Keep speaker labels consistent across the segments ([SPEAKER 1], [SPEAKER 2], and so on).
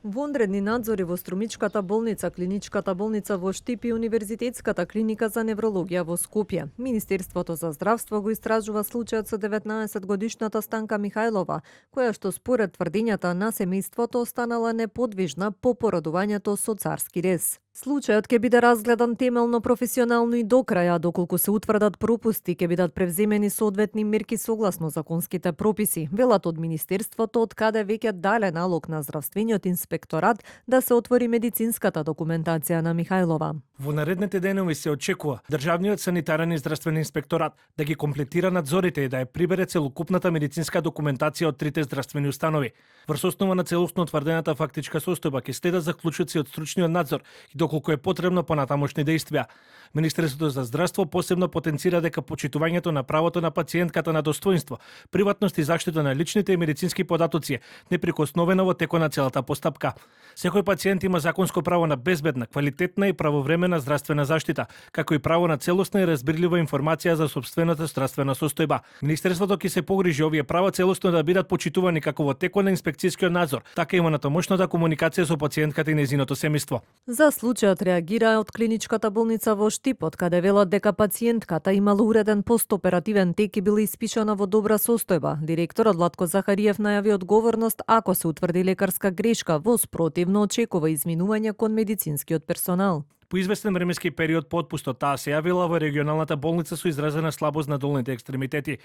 [SPEAKER 1] Вонредни надзори во Струмичката болница, Клиничката болница во Штип и Универзитетската клиника за неврологија во Скопје. Министерството за здравство го истражува случајот со 19-годишната Станка Михајлова, која што според тврдењата на семејството останала неподвижна по породувањето со царски рез. Случајот ќе биде разгледан темелно, професионално и до краја, доколку се утврдат пропусти, ќе бидат превземени соодветни мерки согласно законските прописи, велат од Министерството, од каде веќе дале налог на здравствениот инспекторат да се отвори медицинската документација на Михајлова.
[SPEAKER 2] Во наредните денови се очекува Државниот санитарен и здравствен инспекторат да ги комплетира надзорите и да ја прибере целокупната медицинска документација од трите здравствени установи. Врз основа на целосно утврдената фактичка состојба ќе следат заклучоци од стручниот надзор и доколку е потребно понатамошни действија. Министерството за здравство посебно потенцира дека почитувањето на правото на пациентката на достоинство, приватност и заштита на личните и медицински податоци е неприкосновено во текот на целата постапка. Секој пациент има законско право на безбедна, квалитетна и правовремена здравствена заштита, како и право на целосна и разбирлива информација за сопствената здравствена состојба. Министерството ќе се погрижи овие права целосно да бидат почитувани како во текот на инспекцијскиот надзор, така и во натамошната комуникација со пациентката и нејзиното семејство.
[SPEAKER 1] За случајот реагира од Клиничката болница во Штипот, каде велат дека пациентката имала уреден постоперативен тек и била испишана во добра состојба. Директорот Владко Захариев најави одговорност ако се утврди лекарска грешка, во спротивно очекува изминување кон медицинскиот персонал.
[SPEAKER 2] По известен временски период по отпустот таа се јавила во регионалната болница со изразена слабост на долните екстремитети.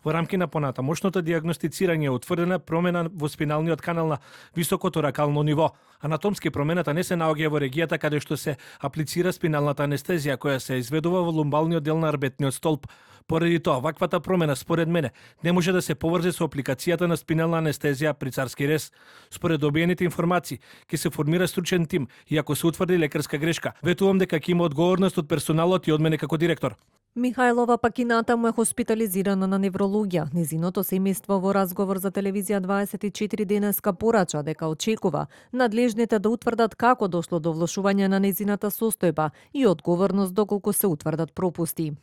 [SPEAKER 2] Во рамки на понатамошното диагностицирање е утврдена промена во спиналниот канал на високоторакално ниво. Анатомски промената не се наоѓа во регијата каде што се аплицира спиналната анестезија која се изведува во лумбалниот дел на арбетниот столб. Поради тоа, ваквата промена, според мене, не може да се поврзе со апликацијата на спинална анестезија при царски рез. Според добиените информации, ќе се формира стручен тим и ако се утврди лекарска грешка, ветувам дека ќе има одговорност од персоналот и од мене како директор.
[SPEAKER 1] Михајлова пак и натаму е хоспитализирана на неврологија. Незиното семејство во разговор за телевизија 24 денеска порача дека очекува надлежните да утврдат како дошло до влошување на незината состојба и одговорност доколку се утврдат пропусти.